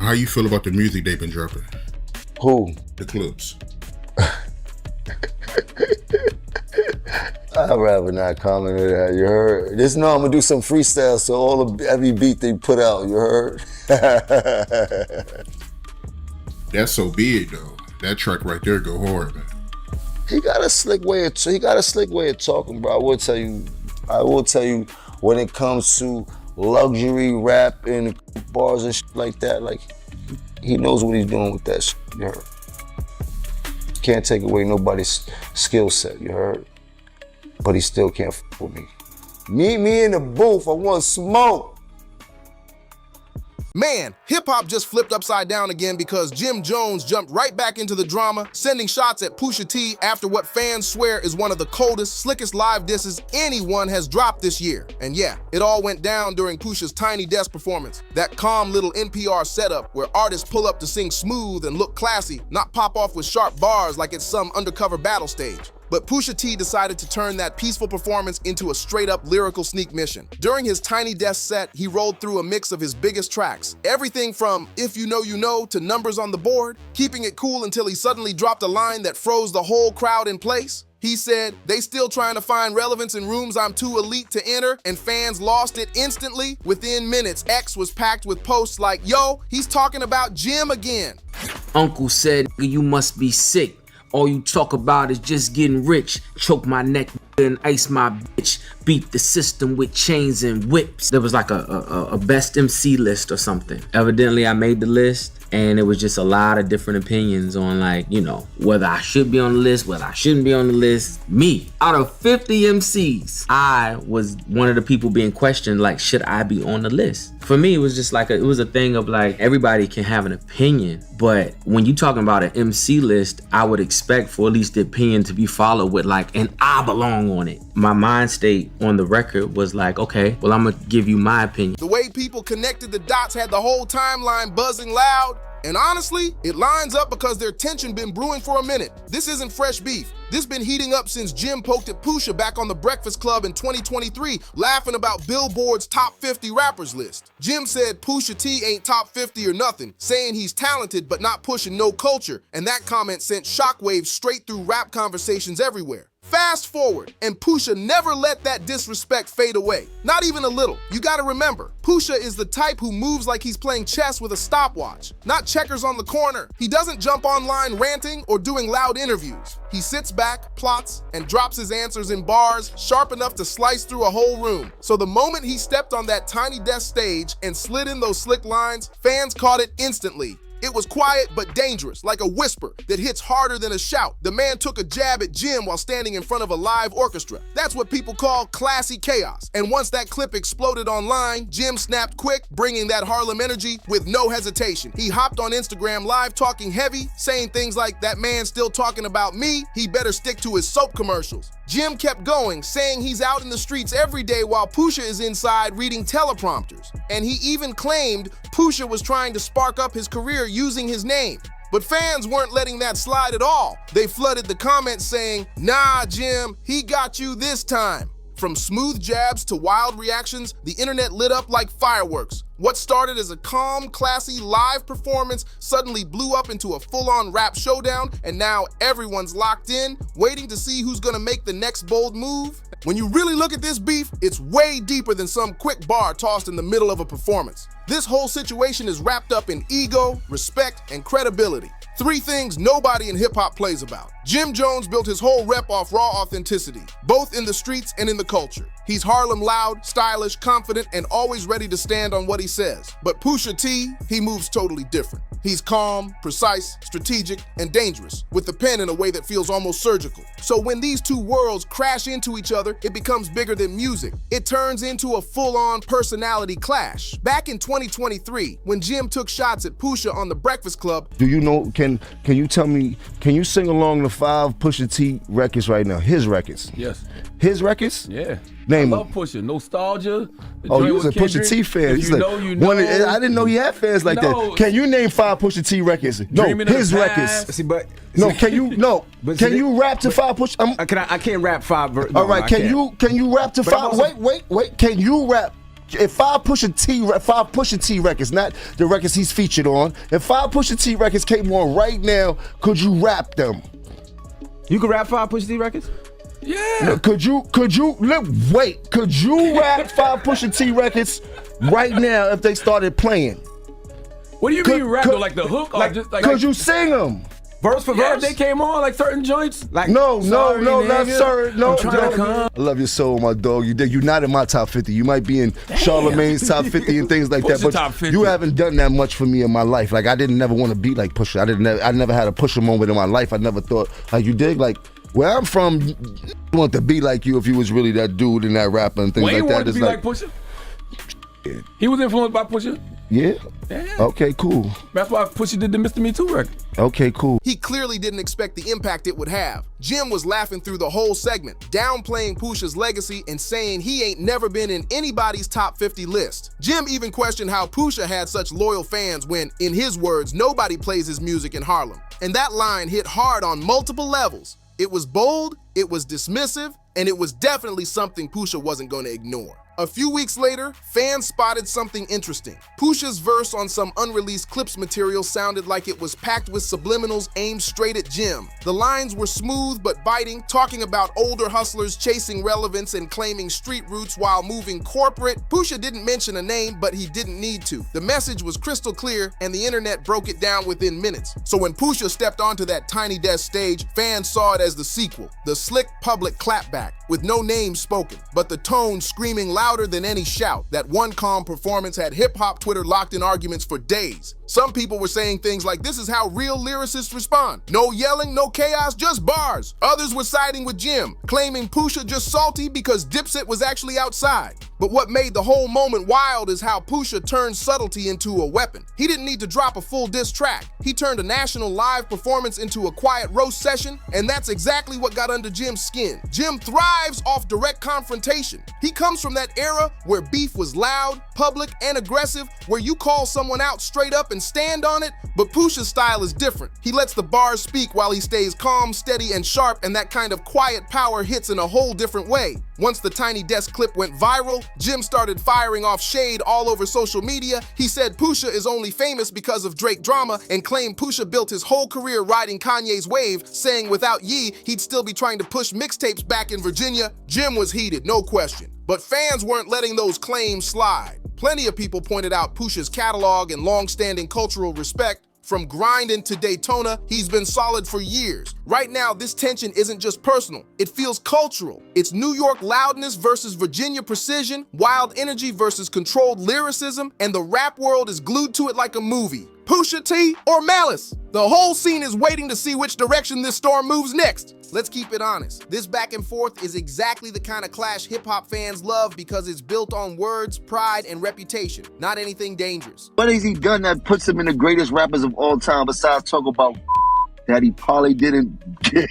How you feel about the music they've been dropping? Who? The Clips. I'd rather not comment on that, you heard? Just know I'm gonna do some freestyle, so every beat they put out, you heard? That's So Be It though. That track right there go hard, man. He got a slick way of talking, bro. I will tell you, when it comes to luxury rap and bars and shit like that, like, he knows what he's doing with that shit, you heard? Can't take away nobody's skill set, you heard? But he still can't f with me. Meet me in the booth, I want smoke. Man, hip-hop just flipped upside down again because Jim Jones jumped right back into the drama, sending shots at Pusha T after what fans swear is one of the coldest, slickest live disses anyone has dropped this year. And yeah, it all went down during Pusha's Tiny Desk performance, that calm little NPR setup where artists pull up to sing smooth and look classy, not pop off with sharp bars like it's some undercover battle stage. But Pusha T decided to turn that peaceful performance into a straight-up lyrical sneak mission. During his Tiny Desk set, he rolled through a mix of his biggest tracks, everything from If You Know You Know to Numbers on the Board, keeping it cool until he suddenly dropped a line that froze the whole crowd in place. He said, "They still trying to find relevance in rooms I'm too elite to enter," and fans lost it instantly. Within minutes, X was packed with posts like, "Yo, he's talking about Jim again." Uncle said, "You must be sick. All you talk about is just getting rich. Choke my neck and ice my bitch. Beat the system with chains and whips." There was like a best MC list or something. Evidently, I made the list, and it was just a lot of different opinions on, like, you know, whether I should be on the list, whether I shouldn't be on the list. Me, out of 50 MCs, I was one of the people being questioned, like, should I be on the list? For me, it was just like, it was a thing of like, everybody can have an opinion, but when you're talking about an MC list, I would expect for at least the opinion to be followed with like, and I belong on it. My mind state on the record was like, okay, well, I'm gonna give you my opinion. The way people connected the dots had the whole timeline buzzing loud. And honestly, it lines up because their tension been brewing for a minute. This isn't fresh beef. This been heating up since Jim poked at Pusha back on The Breakfast Club in 2023, laughing about Billboard's top 50 rappers list. Jim said Pusha T ain't top 50 or nothing, saying he's talented but not pushing no culture, and that comment sent shockwaves straight through rap conversations everywhere. Fast forward, and Pusha never let that disrespect fade away. Not even a little. You gotta remember, Pusha is the type who moves like he's playing chess with a stopwatch, not checkers on the corner. He doesn't jump online ranting or doing loud interviews. He sits back, plots, and drops his answers in bars sharp enough to slice through a whole room. So the moment he stepped on that Tiny Desk stage and slid in those slick lines, fans caught it instantly. It was quiet but dangerous, like a whisper that hits harder than a shout. The man took a jab at Jim while standing in front of a live orchestra. That's what people call classy chaos. And once that clip exploded online, Jim snapped quick, bringing that Harlem energy with no hesitation. He hopped on Instagram Live talking heavy, saying things like, "That man's still talking about me, he better stick to his soap commercials." Jim kept going, saying he's out in the streets every day while Pusha is inside reading teleprompters. And he even claimed Pusha was trying to spark up his career using his name. But fans weren't letting that slide at all. They flooded the comments saying, "Nah, Jim, he got you this time." From smooth jabs to wild reactions, the internet lit up like fireworks. What started as a calm, classy live performance suddenly blew up into a full-on rap showdown, and now everyone's locked in, waiting to see who's gonna make the next bold move. When you really look at this beef, it's way deeper than some quick bar tossed in the middle of a performance. This whole situation is wrapped up in ego, respect, and credibility. Three things nobody in hip-hop plays about. Jim Jones built his whole rep off raw authenticity, both in the streets and in the culture. He's Harlem loud, stylish, confident, and always ready to stand on what he says. But Pusha T, he moves totally different. He's calm, precise, strategic, and dangerous, with the pen in a way that feels almost surgical. So when these two worlds crash into each other, it becomes bigger than music. It turns into a full-on personality clash. Back in 2023, when Jim took shots at Pusha on The Breakfast Club, Do you know, can you tell me, can you sing along the 5 Pusha T records right now? His records. Yes. His records? Yeah. Name I love Pusha. Nostalgia. Oh, you was a Pusha T fan. If you know, you know. I didn't know he had fans like that. Can you name 5 Pusha T records? No, his records. See, but no, can you can you rap to 5 Pusha? I can't rap 5. All right, can you rap to 5? Wait. Can you rap if five Pusha T records, not the records he's featured on, if five Pusha T records came on right now, could you rap them? You could rap 5 Pusha T records? Yeah. Could you rap five Pusha T records right now if they started playing? What do you mean rap though? Like the hook? Or just like Could you sing them? Verse for verse? They came on like certain joints? Like, No, sorry, not nigga, sir. No, I'm trying to no. come. I love your soul, my dog. You're not in my top 50. You might be in Charlemagne's top 50 and things like that, Pusha top but 50. you haven't done that much for me in my life. Like I didn't never want to be like Pusha. I never had a Pusha moment in my life. I never thought like you dig. Like where I'm from, you want to be like you if you was really that dude and that rapper and things Wayne like that. wanted to It's be like Pusha? He was influenced by Pusha? Yeah. Yeah. Okay, cool. That's why Pusha did the Mr. Me Too record. Okay, cool. He clearly didn't expect the impact it would have. Jim was laughing through the whole segment, downplaying Pusha's legacy and saying he ain't never been in anybody's top 50 list. Jim even questioned how Pusha had such loyal fans when, in his words, nobody plays his music in Harlem. And that line hit hard on multiple levels. It was bold, it was dismissive, and it was definitely something Pusha wasn't going to ignore. A few weeks later, fans spotted something interesting. Pusha's verse on some unreleased Clips material sounded like it was packed with subliminals aimed straight at Jim. The lines were smooth but biting, talking about older hustlers chasing relevance and claiming street roots while moving corporate. Pusha didn't mention a name, but he didn't need to. The message was crystal clear, and the internet broke it down within minutes. So when Pusha stepped onto that Tiny Desk stage, fans saw it as the sequel, the slick public clapback, with no name spoken, but the tone screaming louder than any shout. That one calm performance had hip-hop Twitter locked in arguments for days. Some people were saying things like, this is how real lyricists respond. No yelling, no chaos, just bars. Others were siding with Jim, claiming Pusha just salty because Dipset was actually outside. But what made the whole moment wild is how Pusha turned subtlety into a weapon. He didn't need to drop a full diss track. He turned a national live performance into a quiet roast session, and that's exactly what got under Jim's skin. Jim thrives off direct confrontation. He comes from that era where beef was loud, public, and aggressive, where you call someone out straight up and stand on it, but Pusha's style is different. He lets the bars speak while he stays calm, steady, and sharp, and that kind of quiet power hits in a whole different way. Once the Tiny Desk clip went viral, Jim started firing off shade all over social media. He said Pusha is only famous because of Drake drama and claimed Pusha built his whole career riding Kanye's wave, saying without Ye, he'd still be trying to push mixtapes back in Virginia. Jim was heated, no question. But fans weren't letting those claims slide. Plenty of people pointed out Pusha's catalog and long-standing cultural respect. From grinding to Daytona, he's been solid for years. Right now, this tension isn't just personal. It feels cultural. It's New York loudness versus Virginia precision, wild energy versus controlled lyricism, and the rap world is glued to it like a movie. Pusha T or Malice? The whole scene is waiting to see which direction this storm moves next. Let's keep it honest. This back and forth is exactly the kind of clash hip-hop fans love because it's built on words, pride, and reputation, not anything dangerous. What has he done that puts him in the greatest rappers of all time besides talk about that he probably didn't get?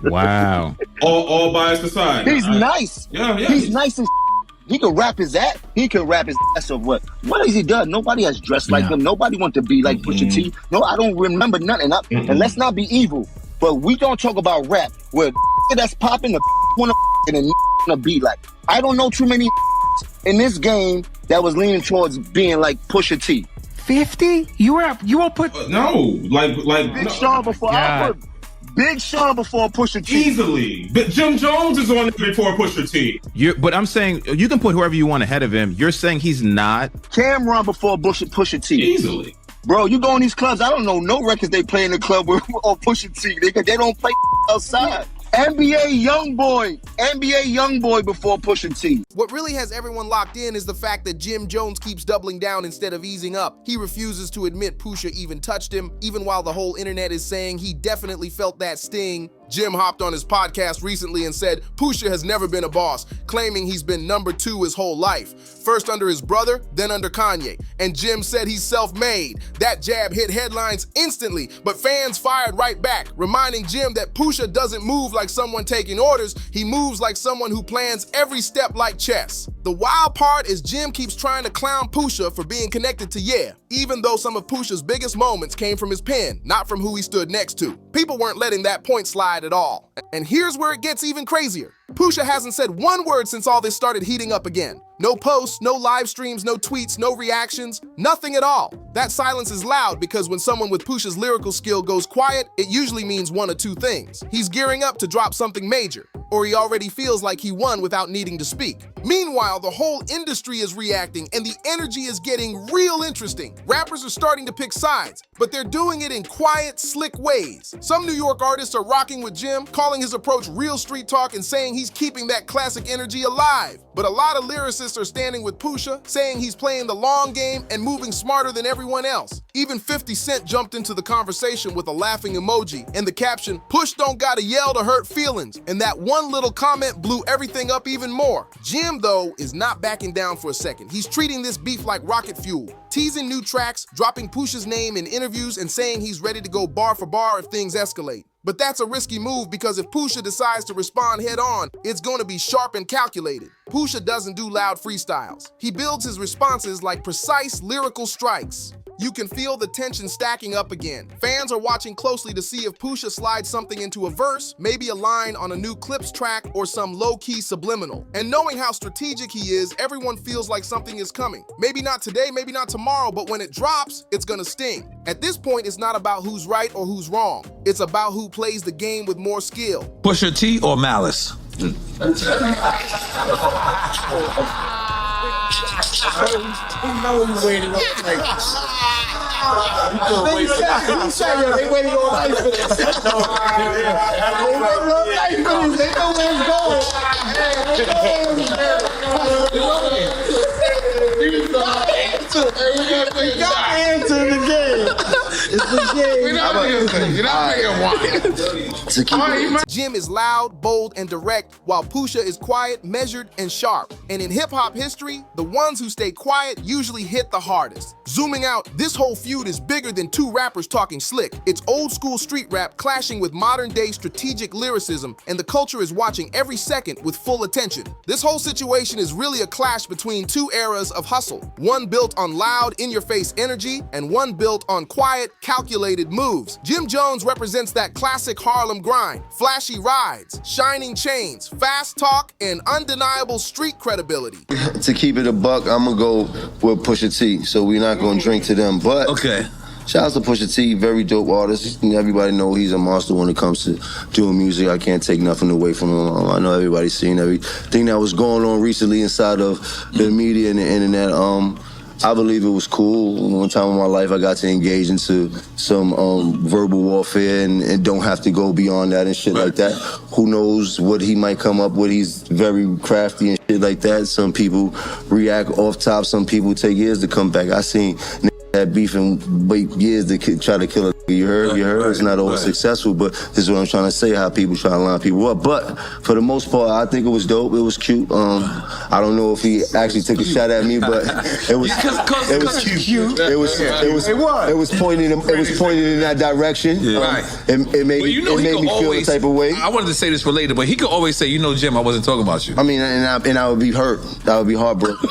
Wow. All bias aside. He's nice. Yeah. He's nice as he can rap his ass. He can rap his ass off. What has he done? Nobody has dressed like him. Nobody want to be like Pusha T. No, I don't remember nothing. And let's not be evil, but we don't talk about rap where that's popping the wanna and wanna be like. I don't know too many in this game that was leaning towards being like Pusha T. 50? You won't put No, like Big Sean before I put Big Sean before Pusha T. easily. But Jim Jones is on it before Pusha T. But I'm saying you can put whoever you want ahead of him. You're saying he's not. Cameron before Pusha T. Easily. Bro, you go in these clubs, I don't know no records they play in the club with or Pusha T. They don't play outside. NBA Youngboy before Pusha T. What really has everyone locked in is the fact that Jim Jones keeps doubling down instead of easing up. He refuses to admit Pusha even touched him, even while the whole internet is saying he definitely felt that sting. Jim hopped on his podcast recently and said Pusha has never been a boss, claiming he's been number 2 his whole life. First under his brother, then under Kanye. And Jim said he's self-made. That jab hit headlines instantly, but fans fired right back, reminding Jim that Pusha doesn't move like someone taking orders, he moves like someone who plans every step like chess. The wild part is Jim keeps trying to clown Pusha for being connected to Yeah, even though some of Pusha's biggest moments came from his pen, not from who he stood next to. People weren't letting that point slide at all. And here's where it gets even crazier. Pusha hasn't said one word since all this started heating up again. No posts, no live streams, no tweets, no reactions, nothing at all. That silence is loud because when someone with Pusha's lyrical skill goes quiet, it usually means one of two things. He's gearing up to drop something major, or he already feels like he won without needing to speak. Meanwhile, the whole industry is reacting and the energy is getting real interesting. Rappers are starting to pick sides, but they're doing it in quiet, slick ways. Some New York artists are rocking with Jim, calling his approach real street talk and saying he's keeping that classic energy alive. But a lot of lyricists are standing with Pusha, saying he's playing the long game and moving smarter than everyone else. Even 50 Cent jumped into the conversation with a laughing emoji and the caption, "Push don't gotta yell to hurt feelings," and that one little comment blew everything up even more. Jim, though, is not backing down for a second. He's treating this beef like rocket fuel, teasing new tracks, dropping Pusha's name in interviews, and saying he's ready to go bar for bar if things escalate. But that's a risky move because if Pusha decides to respond head on, it's going to be sharp and calculated. Pusha doesn't do loud freestyles. He builds his responses like precise lyrical strikes. You can feel the tension stacking up again. Fans are watching closely to see if Pusha slides something into a verse, maybe a line on a new CLAPS track, or some low-key subliminal. And knowing how strategic he is, everyone feels like something is coming. Maybe not today, maybe not tomorrow, but when it drops, it's gonna sting. At this point, it's not about who's right or who's wrong. It's about who plays the game with more skill. Pusha T or Malice? They waiting on life for this. They know where it's going. You got answer in the game. It's the game. You're not making one. Jim is loud, bold, and direct, while Pusha is quiet, measured, and sharp. And in hip-hop history, the ones who stay quiet usually hit the hardest. Zooming out, this whole feud is bigger than two rappers talking slick. It's old-school street rap clashing with modern-day strategic lyricism, and the culture is watching every second with full attention. This whole situation is really a clash between two eras of hustle. One built on loud, in-your-face energy, and one built on quiet, calculated moves. Jim Jones represents that classic Harlem grind. Flashy rides, shining chains, fast talk, and undeniable street credibility. To keep it a buck, I'm gonna go with Pusha T, so we're not gonna drink to them, but Okay. shout out to Pusha T, very dope artist. Everybody know he's a monster when it comes to doing music. I can't take nothing away from him. I know everybody's seen everything that was going on recently inside of the media and the internet. I believe it was cool. One time in my life, I got to engage into some verbal warfare and don't have to go beyond that and shit like that. Who knows what he might come up with? He's very crafty and shit like that. Some people react off top. Some people take years to come back. I seen that beef and wait years to try to kill a nigga. You heard? It's not always successful, but this is what I'm trying to say, how people try to line people up. But for the most part, I think it was dope. It was cute. I don't know if he actually took a shot at me, but it was cute. It was pointing in that direction. Right. It made me feel a type of way. I wanted to say this related, but he could always say, you know, Jim, I wasn't talking about you. I mean, and I would be hurt. I would be heartbroken.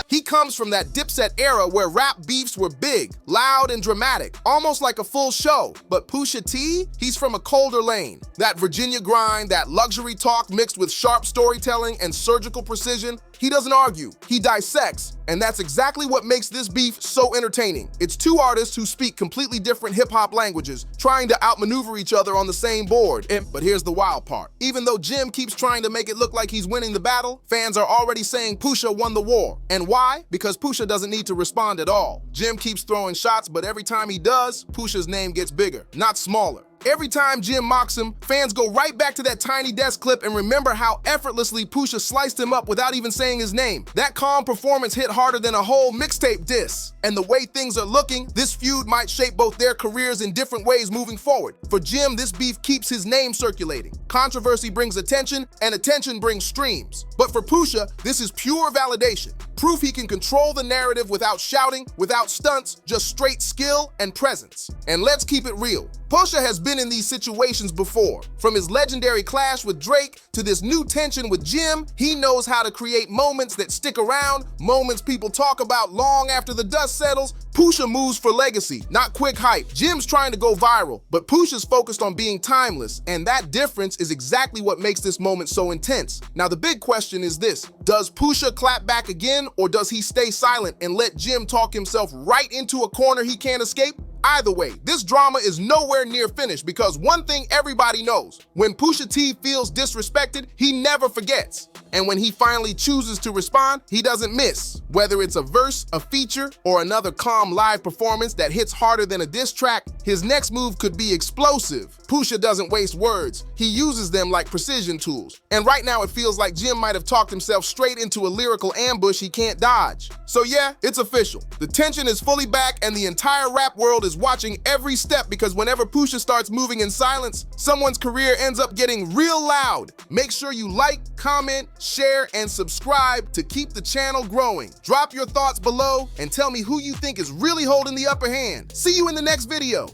He comes from that Dipset era where rap beefs were big, loud, and dramatic, almost like a full show. But Pusha T, he's from a colder lane. That Virginia grind, that luxury talk mixed with sharp storytelling and surgical precision. He doesn't argue, he dissects, and that's exactly what makes this beef so entertaining. It's two artists who speak completely different hip-hop languages, trying to outmaneuver each other on the same board. But here's the wild part. Even though Jim keeps trying to make it look like he's winning the battle, fans are already saying Pusha won the war. And why? Because Pusha doesn't need to respond at all. Jim keeps throwing shots, but every time he does, Pusha's name gets bigger, not smaller. Every time Jim mocks him, fans go right back to that Tiny Desk clip and remember how effortlessly Pusha sliced him up without even saying his name. That calm performance hit harder than a whole mixtape diss. And the way things are looking, this feud might shape both their careers in different ways moving forward. For Jim, this beef keeps his name circulating. Controversy brings attention, and attention brings streams. But for Pusha, this is pure validation. Proof he can control the narrative without shouting, without stunts, just straight skill and presence. And let's keep it real. Pusha has been in these situations before. From his legendary clash with Drake to this new tension with Jim, he knows how to create moments that stick around, moments people talk about long after the dust settles. Pusha moves for legacy, not quick hype. Jim's trying to go viral, but Pusha's focused on being timeless, and that difference is exactly what makes this moment so intense. Now the big question is this: does Pusha clap back again, or does he stay silent and let Jim talk himself right into a corner he can't escape? Either way, this drama is nowhere near finished, because one thing everybody knows: when Pusha T feels disrespected, he never forgets. And when he finally chooses to respond, he doesn't miss. Whether it's a verse, a feature, or another calm live performance that hits harder than a diss track, his next move could be explosive. Pusha doesn't waste words. He uses them like precision tools. And right now it feels like Jim might have talked himself straight into a lyrical ambush he can't dodge. So yeah, it's official. The tension is fully back, and the entire rap world is watching every step, because whenever Pusha starts moving in silence, someone's career ends up getting real loud. Make sure you like, comment, share, and subscribe to keep the channel growing. Drop your thoughts below and tell me who you think is really holding the upper hand. See you in the next video.